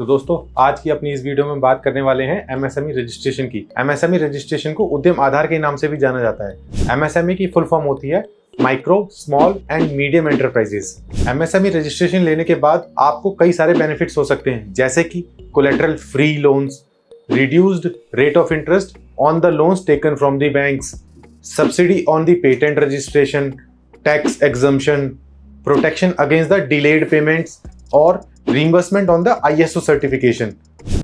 तो दोस्तों आज की अपनी इस वीडियो में बात करने वाले हैं एमएसएमई रजिस्ट्रेशन की। एमएसएमई रजिस्ट्रेशन को उद्यम आधार के नाम से भी जाना जाता है। एमएसएमई की फुल फॉर्म होती है micro, small and medium enterprises. MSME registration लेने के बाद आपको कई सारे बेनिफिट्स हो सकते हैं, जैसे कि collateral free loans, reduced rate of interest on the loans taken from the banks, subsidy on the patent registration, tax exemption, protection against the delayed payments और reimbursement on the ISO certification.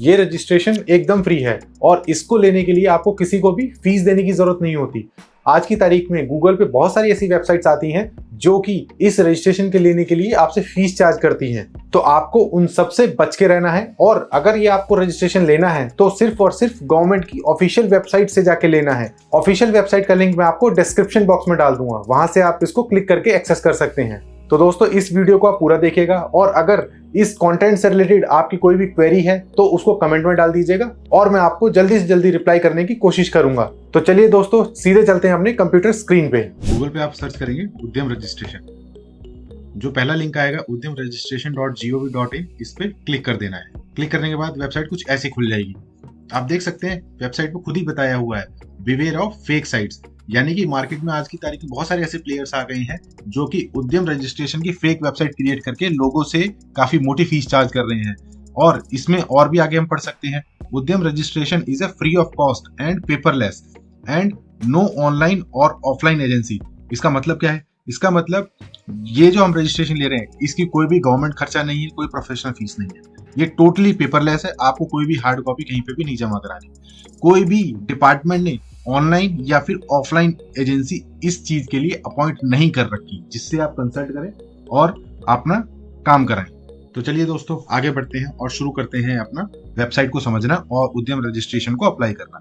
ये registration एकदम free है और इसको लेने के लिए आपको किसी को भी फीस देने की जरूरत नहीं होती। आज की तारीख में गूगल पे बहुत सारी ऐसी वेबसाइट्स आती हैं जो कि इस रजिस्ट्रेशन के लेने के लिए आपसे फीस चार्ज करती हैं, तो आपको उन सब से बच के रहना है। और अगर ये आपको रजिस्ट्रेशन लेना है तो सिर्फ और सिर्फ गवर्नमेंट की ऑफिशियल वेबसाइट से जाके लेना है। ऑफिशियल वेबसाइट का लिंक मैं आपको डिस्क्रिप्शन बॉक्स में डाल दूंगा, वहां से आप इसको क्लिक करके एक्सेस कर सकते हैं। तो दोस्तों इस वीडियो को आप पूरा देखिएगा और अगर इस कंटेंट से रिलेटेड आपकी कोई भी क्वेरी है तो उसको कमेंट में डाल दीजिएगा और मैं आपको जल्दी से जल्दी रिप्लाई करने की कोशिश करूंगा। तो चलिए दोस्तों सीधे चलते हैं अपने कंप्यूटर स्क्रीन पे। गूगल पे आप सर्च करेंगे उद्यम रजिस्ट्रेशन, जो पहला लिंक आएगा उद्यम registration.gov.in, इस पे क्लिक कर देना है। क्लिक करने के बाद वेबसाइट कुछ ऐसी खुल जाएगी। आप देख सकते हैं वेबसाइट पे खुद ही बताया हुआ है बिवेयर ऑफ फेक साइट्स, यानी कि मार्केट में आज की तारीख में बहुत सारे ऐसे प्लेयर्स आ गए हैं जो कि उद्यम रजिस्ट्रेशन की फेक वेबसाइट क्रिएट करके लोगों से काफी मोटी फीस चार्ज कर रहे हैं। और इसमें और भी आगे हम पढ़ सकते हैं, Udyam registration is a free of cost and paperless and no online or offline agency. इसका मतलब क्या है? इसका मतलब ये जो हम रजिस्ट्रेशन ले रहे हैं इसकी कोई भी गवर्नमेंट खर्चा नहीं है, कोई प्रोफेशनल फीस नहीं है, ये टोटली पेपरलेस है। आपको कोई भी हार्ड कॉपी कहीं पे भी नहीं जमा करानी। कोई भी डिपार्टमेंट ने ऑनलाइन या फिर ऑफलाइन एजेंसी इस चीज के लिए अपॉइंट नहीं कर रखी जिससे आप कंसल्ट करें और अपना काम कराएं। तो चलिए दोस्तों आगे बढ़ते हैं और शुरू करते हैं अपना वेबसाइट को समझना और उद्यम रजिस्ट्रेशन को अप्लाई करना।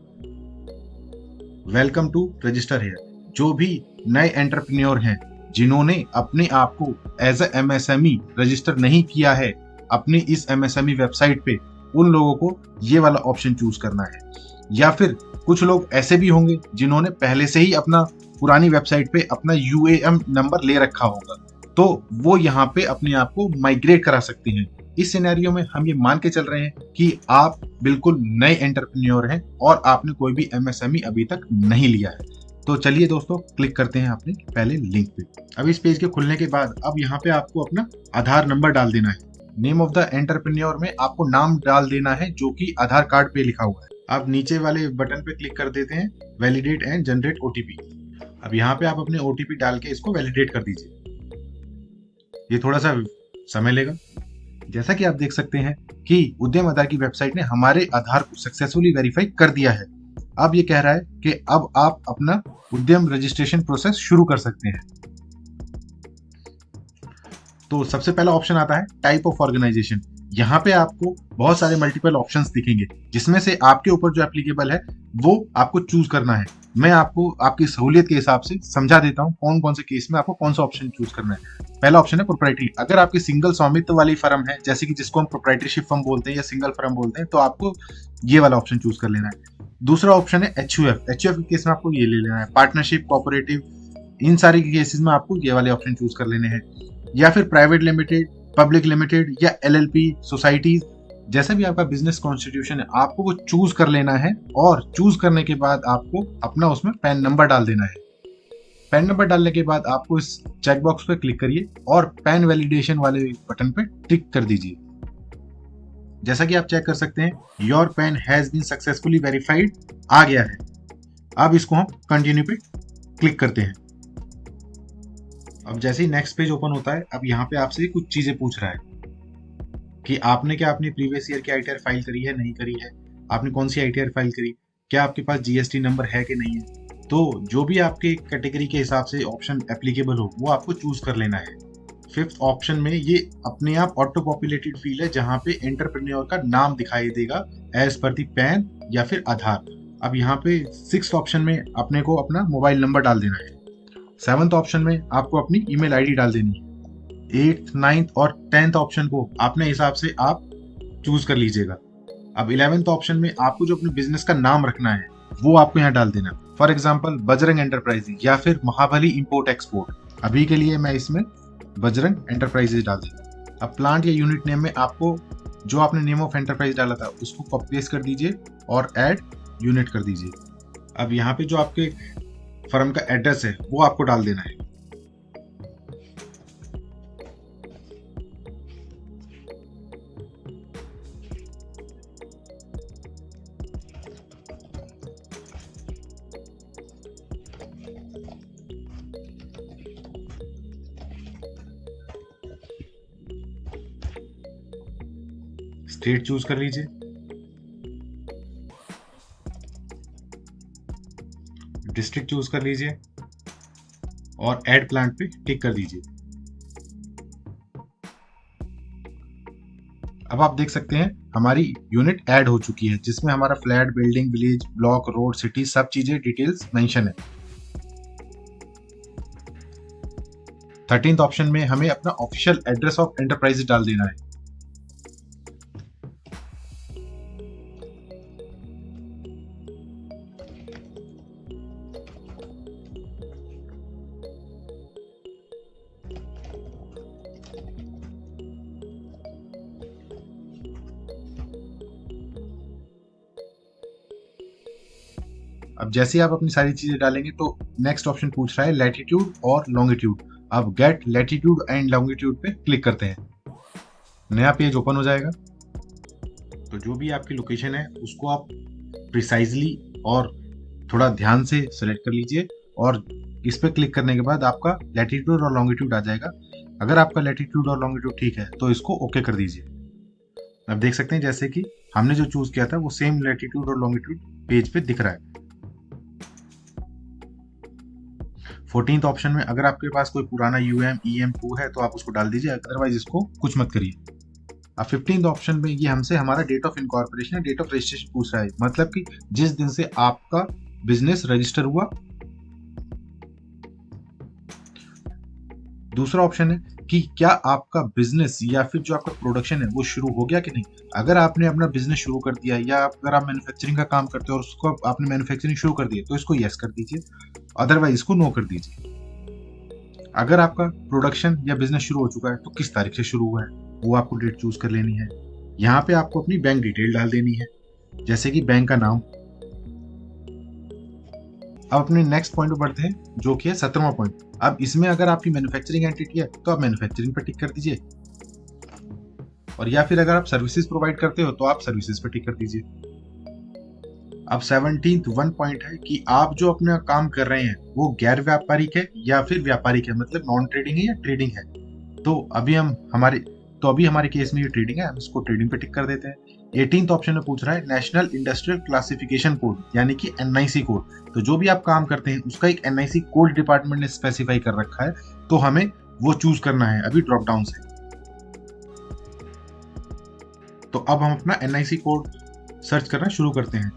Welcome to register here. जो भी नए एंटरप्रेन्योर हैं जिन्होंने अपने आप को एज अ MSME रजिस्टर नहीं किया है अपनी इस MSME वेबसाइट पे, उन लोगों को ये वाला ऑप्शन चूज करना है। या फिर कुछ लोग ऐसे भी होंगे जिन्होंने पहले से ही अपना पुरानी वेबसाइट पे अपना UAM नंबर ले रखा होगा, तो वो यहाँ पे अपने आप को माइग्रेट करा सकते हैं। इस सिनेरियो में हम ये मान के चल रहे हैं कि आप बिल्कुल नए एंटरप्रेन्योर हैं और आपने कोई भी MSME अभी तक नहीं लिया है। तो चलिए दोस्तों क्लिक करते हैं अपने पहले लिंक पे। अब इस पेज के खुलने के बाद अब यहाँ पे आपको अपना आधार नंबर डाल देना है। नेम ऑफ द एंटरप्रेन्योर में आपको नाम डाल देना है जो कि आधार कार्ड पे लिखा हुआ है। अब नीचे वाले बटन पे क्लिक कर देते हैं वैलिडेट एंड जनरेट OTP। अब यहाँ पे आप अपने OTP डाल के इसको वैलिडेट कर दीजिए। ये थोड़ा सा समय लेगा। जैसा कि आप देख सकते हैं कि उद्यम आधार की वेबसाइट ने हमारे आधार को सक्सेसफुली वेरीफाई कर दिया है। अब ये कह रहा है कि अब आप अपना उद्यम रजिस्ट्रेशन प्रोसेस शुरू कर सकते हैं। तो सबसे पहला ऑप्शन आता है टाइप ऑफ ऑर्गेनाइजेशन। यहाँ पे आपको बहुत सारे मल्टीपल ऑप्शंस दिखेंगे जिसमें से आपके ऊपर जो एप्लीकेबल है वो आपको चूज करना है। मैं आपको आपकी सहूलियत के हिसाब से समझा देता हूँ कौन कौन से केस में आपको कौन सा ऑप्शन चूज करना है। पहला ऑप्शन है प्रोप्राइटरी। अगर आपकी सिंगल स्वामित्व वाली फर्म है, जैसे कि जिसको हम प्रोप्राइटरशिप फर्म बोलते हैं या सिंगल फर्म बोलते हैं, तो आपको ये वाला ऑप्शन चूज कर लेना है। दूसरा ऑप्शन है HUF। HUF के केस में आपको ये ले लेना है। पार्टनरशिप, कोऑपरेटिव, इन सारे केसेस में आपको ये वाले ऑप्शन चूज कर लेने हैं। या फिर प्राइवेट लिमिटेड, पब्लिक लिमिटेड या LLP, सोसाइटीज, जैसा भी आपका बिजनेस कॉन्स्टिट्यूशन है आपको वो चूज कर लेना है। और चूज करने के बाद आपको अपना उसमें पैन नंबर डाल देना है। पैन नंबर डालने के बाद आपको इस चेक बॉक्स पे क्लिक करिए और पैन वैलिडेशन वाले बटन पे टिक कर दीजिए। जैसा कि आप चेक कर सकते हैं your PAN has been successfully verified आ गया है। अब इसको हम कंटिन्यू पे क्लिक करते हैं। अब जैसे ही नेक्स्ट पेज ओपन होता है, अब यहाँ पे आपसे कुछ चीजें पूछ रहा है कि आपने क्या अपनी प्रीवियस ईयर की ITR फाइल करी है, नहीं करी है, आपने कौन सी ITR फाइल करी, क्या आपके पास GST नंबर है कि नहीं है। तो जो भी आपके कैटेगरी के हिसाब से ऑप्शन एप्लीकेबल हो वो आपको चूज कर लेना है। फिफ्थ ऑप्शन में ये अपने आप ऑटो पॉपुलेटेड फील्ड है जहाँ पे एंटरप्रेन्योर का नाम दिखाई देगा एज पर दी पैन या फिर आधार। अब यहाँ पे सिक्स्थ ऑप्शन में अपने को अपना मोबाइल नंबर डाल देना है। सेवंथ ऑप्शन में आपको अपनी ईमेल ID डाल देनी है। 8th, 9th और 10th ऑप्शन को अपने हिसाब से आप चूज कर लीजिएगा। अब 11th ऑप्शन में आपको जो अपने बिजनेस का नाम रखना है वो आपको यहाँ डाल देना। फॉर एग्जांपल बजरंग एंटरप्राइजेज या फिर महाबली इंपोर्ट एक्सपोर्ट। अभी के लिए मैं इसमें बजरंग एंटरप्राइजेज डाल देता हूँ। अब प्लांट या यूनिट नेम में आपको जो आपने नेम ऑफ एंटरप्राइज डाला था उसको कॉपी पेस्ट कर दीजिए और ऐड यूनिट कर दीजिए। अब यहाँ पे जो आपके फर्म का एड्रेस है वो आपको डाल देना है। स्टेट चूज कर लीजिए, डिस्ट्रिक्ट चूज कर लीजिए और ऐड प्लांट पे टिक कर दीजिए। अब आप देख सकते हैं हमारी यूनिट ऐड हो चुकी है, जिसमें हमारा flat, building, village, block, road, city सब चीजें डिटेल्स मेंशन है। 13th ऑप्शन में हमें अपना ऑफिशियल एड्रेस ऑफ एंटरप्राइज डाल देना है। अब जैसे ही आप अपनी सारी चीजें डालेंगे तो नेक्स्ट ऑप्शन पूछ रहा है लैटिट्यूड और लॉन्गिट्यूड। अब गेट लैटिट्यूड एंड लॉन्गिट्यूड पे क्लिक करते हैं, नया पेज ओपन हो जाएगा। तो जो भी आपकी लोकेशन है उसको आप प्रिसाइजली और थोड़ा ध्यान से सेलेक्ट कर लीजिए और इस पे क्लिक करने के बाद आपका लैटिट्यूड और लॉन्गिट्यूड आ जाएगा। अगर आपका लैटिट्यूड और लॉन्गिट्यूड ठीक है तो इसको ओके कर दीजिए। अब देख सकते हैं जैसे कि हमने जो चूज किया था वो सेम लैटिट्यूड और लॉन्गिट्यूड पेज पे दिख रहा है। 14th ऑप्शन में अगर आपके पास कोई पुराना यूएम EM2 है तो आप उसको डाल दीजिए, अदरवाइज इसको कुछ मत करिए। अब 15th ऑप्शन में ये हमसे हमारा डेट ऑफ इनकॉर्पोरेशन है, डेट ऑफ रजिस्ट्रेशन पूछ रहा है, मतलब कि जिस दिन से आपका बिजनेस रजिस्टर हुआ। दूसरा ऑप्शन है कि क्या आपका बिजनेस या फिर जो आपका प्रोडक्शन है वो शुरू हो गया कि नहीं। अगर आपने अपना बिजनेस शुरू कर दिया या अगर आप मैन्युफैक्चरिंग का काम करते हो और उसको आपने मैन्युफैक्चरिंग शुरू कर दिया तो इसको यस कर दीजिए, अदरवाइज इसको नो कर दीजिए। अगर आपका प्रोडक्शन या बिजनेस शुरू हो चुका है तो किस तारीख से शुरू हुआ है वो आपको डेट चूज कर लेनी है। यहाँ पे आपको अपनी बैंक डिटेल डाल देनी है, जैसे कि बैंक का नाम। अब अपने नेक्स्ट पॉइंट पर बढ़ते हैं जो कि है 17वां पॉइंट। अब इसमें अगर आपकी मैन्युफैक्चरिंग एंटिटी है तो आप मैन्युफैक्चरिंग पर टिक कर दीजिए, और या फिर अगर आप सर्विसेज प्रोवाइड करते हो तो आप सर्विसेज पर टिक कर दीजिए। अब 17th वन पॉइंट है कि आप जो अपना काम कर रहे हैं वो गैर व्यापारिक है या फिर व्यापारिक है, मतलब नॉन ट्रेडिंग है या ट्रेडिंग है। तो अभी हमारे केस में ये ट्रेडिंग है, हम इसको ट्रेडिंग पे टिक कर देते हैं। 18th ऑप्शन में पूछ रहा है नेशनल इंडस्ट्रियल क्लासिफिकेशन कोड यानी कि NIC कोड। तो जो भी आप काम करते हैं उसका एक NIC कोड डिपार्टमेंट ने स्पेसिफाई कर रखा है, तो हमें वो चूज करना है अभी ड्रॉप डाउन से। तो अब हम अपना NIC कोड सर्च करना शुरू करते हैं।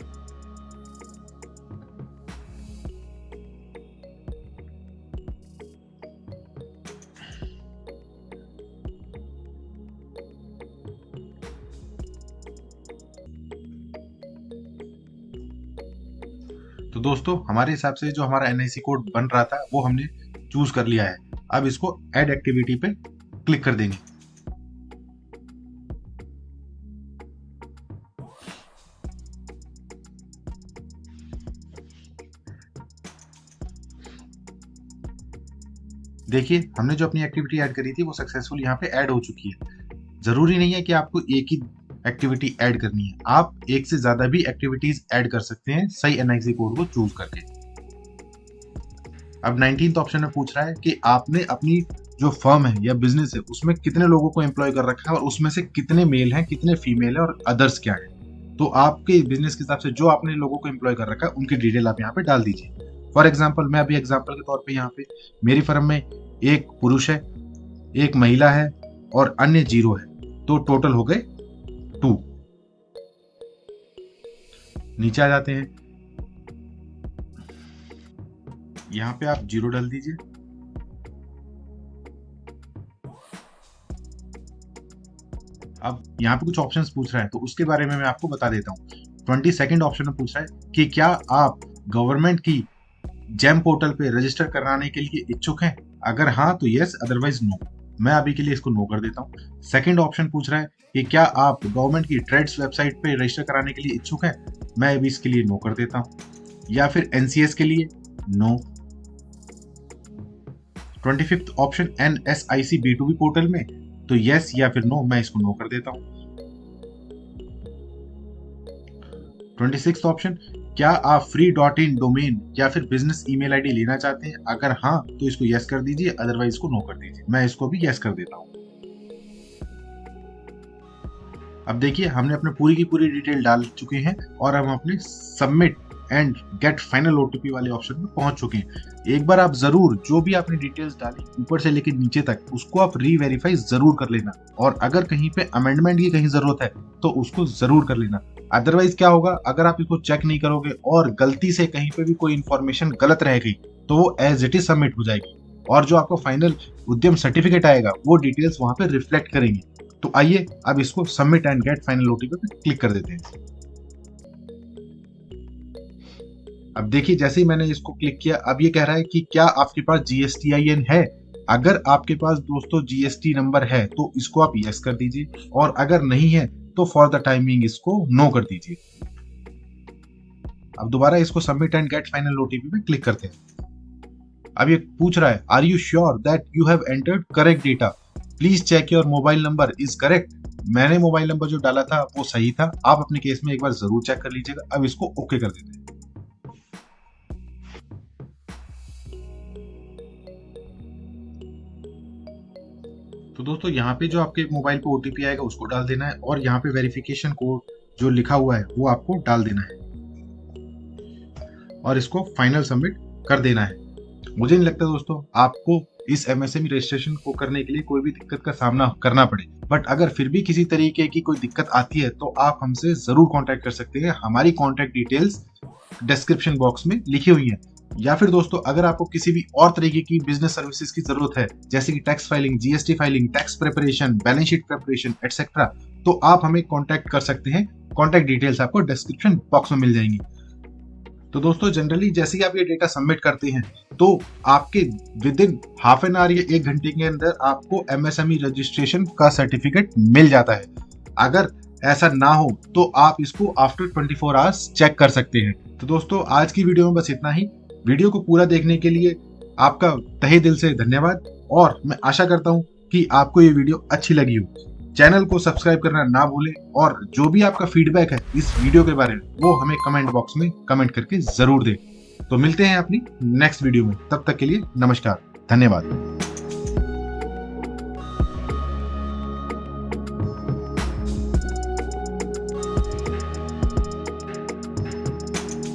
तो दोस्तों हमारे हिसाब से जो हमारा NIC कोड बन रहा था वो हमने चूज कर लिया है। अब इसको ऐड एक्टिविटी पे क्लिक कर देंगे। देखिए हमने जो अपनी एक्टिविटी ऐड करी थी वो सक्सेसफुल यहाँ पे ऐड हो चुकी है। जरूरी नहीं है कि आपको एक ही एक्टिविटी ऐड करनी है, आप एक से ज्यादा भी एक्टिविटीज ऐड कर सकते हैं सही NIC कोड को चूज करके। अब 19th ऑप्शन में पूछ रहा है कि आपने अपनी जो फर्म है या बिजनेस है उसमें कितने लोगों को एम्प्लॉय कर रखा है और उसमें से कितने मेल हैं कितने फीमेल है और अदर्स क्या है। तो आपके बिजनेस के हिसाब से जो आपने लोगों को एम्प्लॉय कर रखा है उनकी डिटेल आप यहाँ पे डाल दीजिए। फॉर एग्जाम्पल मैं अभी एग्जाम्पल के तौर पे यहाँ पे मेरी फर्म में एक पुरुष है, एक महिला है और अन्य 0 है, तो टोटल हो गए 2। नीचे आ जाते हैं, यहां पे आप 0 डाल दीजिए। अब यहाँ पे कुछ ऑप्शंस पूछ रहा है तो उसके बारे में मैं आपको बता देता हूँ। 22nd ऑप्शन में पूछ रहा है कि क्या आप गवर्नमेंट की जेम पोर्टल पे रजिस्टर कराने के लिए इच्छुक हैं। अगर हाँ तो यस, अदरवाइज नो। मैं अभी के लिए इसको नो कर देता हूँ। सेकंड ऑप्शन पूछ रहा है कि क्या आप गवर्नमेंट की ट्रेड्स वेबसाइट पे रजिस्टर कराने के लिए इच्छुक हैं, मैं अभी इसके लिए नो कर देता हूँ। या फिर NCS के लिए no. 25th option NSIC B2B portal में, तो यस या फिर नो, मैं इसको नो कर देता हूँ। 26th ऑप्शन, क्या आप free.in डोमेन या फिर बिजनेस ईमेल आईडी लेना चाहते हैं, अगर हाँ तो इसको यस कर दीजिए, अदरवाइज इसको नो कर दीजिए। मैं इसको भी यस कर देता हूँ। अब देखिए हमने अपने पूरी की पूरी डिटेल डाल चुके हैं और हम अपने submit and get final OTP वाले ऑप्शन में पहुंच चुके हैं। एक बार आप जरूर जो भी आपने डिटेल्स डाली ऊपर से लेकर नीचे तक, उसको आप रीवेरीफाई जरूर कर लेना, और अगर कहीं पे अमेंडमेंट की कहीं जरूरत है तो उसको जरूर कर लेना। अदरवाइज क्या होगा, अगर आप इसको चेक नहीं करोगे और गलती से कहीं पे भी कोई इन्फॉर्मेशन गलत रह गई तो वो एज इट इज सबमिट हो जाएगी, और जो आपको फाइनल उद्यम सर्टिफिकेट आएगा वो डिटेल्स वहां पे रिफ्लेक्ट करेंगे। तो आइए अब इसको submit and get final OTP पे क्लिक कर देते हैं। अब देखिए जैसे ही मैंने इसको क्लिक किया, अब ये कह रहा है कि क्या आपके पास GSTIN है। अगर आपके पास दोस्तों GST नंबर है तो इसको आप यस कर दीजिए, और अगर नहीं है तो फॉर द टाइमिंग इसको नो कर दीजिए। अब दोबारा इसको submit and get final OTP पे क्लिक करते हैं। अब ये पूछ रहा है, are you sure that you have entered correct data, please check your mobile number is correct. मैंने मोबाइल नंबर जो डाला था वो सही था, आप अपने केस में एक बार जरूर चेक कर लीजिएगा। अब इसको ओके कर देते हैं। तो दोस्तों यहाँ पे जो आपके मोबाइल पे OTP आएगा उसको डाल देना है, और यहाँ पे वेरिफिकेशन कोड जो लिखा हुआ है वो आपको डाल देना है, और इसको फाइनल सबमिट कर देना है। मुझे नहीं लगता दोस्तों आपको इस MSME रजिस्ट्रेशन को करने के लिए कोई भी दिक्कत का सामना करना पड़े, बट अगर फिर भी किसी तरीके की कोई दिक्कत आती है तो आप हमसे जरूर कांटेक्ट कर सकते हैं। हमारी कांटेक्ट डिटेल्स डिस्क्रिप्शन बॉक्स में लिखी हुई है। या फिर दोस्तों अगर आपको किसी भी और तरीके की बिजनेस सर्विसेज की जरूरत है, जैसे कि tax filing, GST filing, tax preparation, balance sheet preparation etcetera, तो आप हमें कांटेक्ट कर सकते हैं। कांटेक्ट डिटेल्स आपको डिस्क्रिप्शन बॉक्स में मिल जाएंगी। तो दोस्तों जनरली जैसे ही आप ये डेटा सबमिट करते हैं तो आपके with in half an hour या 1 घंटे के अंदर आपको MSME रजिस्ट्रेशन का सर्टिफिकेट मिल जाता है। अगर ऐसा ना हो तो आप इसको आफ्टर 24 आवर्स चेक कर सकते हैं। तो दोस्तों आज की वीडियो में बस इतना ही। वीडियो को पूरा देखने के लिए आपका तहे दिल से धन्यवाद, और मैं आशा करता हूं कि आपको ये वीडियो अच्छी लगी हो। चैनल को सब्सक्राइब करना ना भूलें, और जो भी आपका फीडबैक है इस वीडियो के बारे में वो हमें कमेंट बॉक्स में कमेंट करके जरूर दें। तो मिलते हैं अपनी नेक्स्ट वीडियो में, तब तक के लिए नमस्कार, धन्यवाद।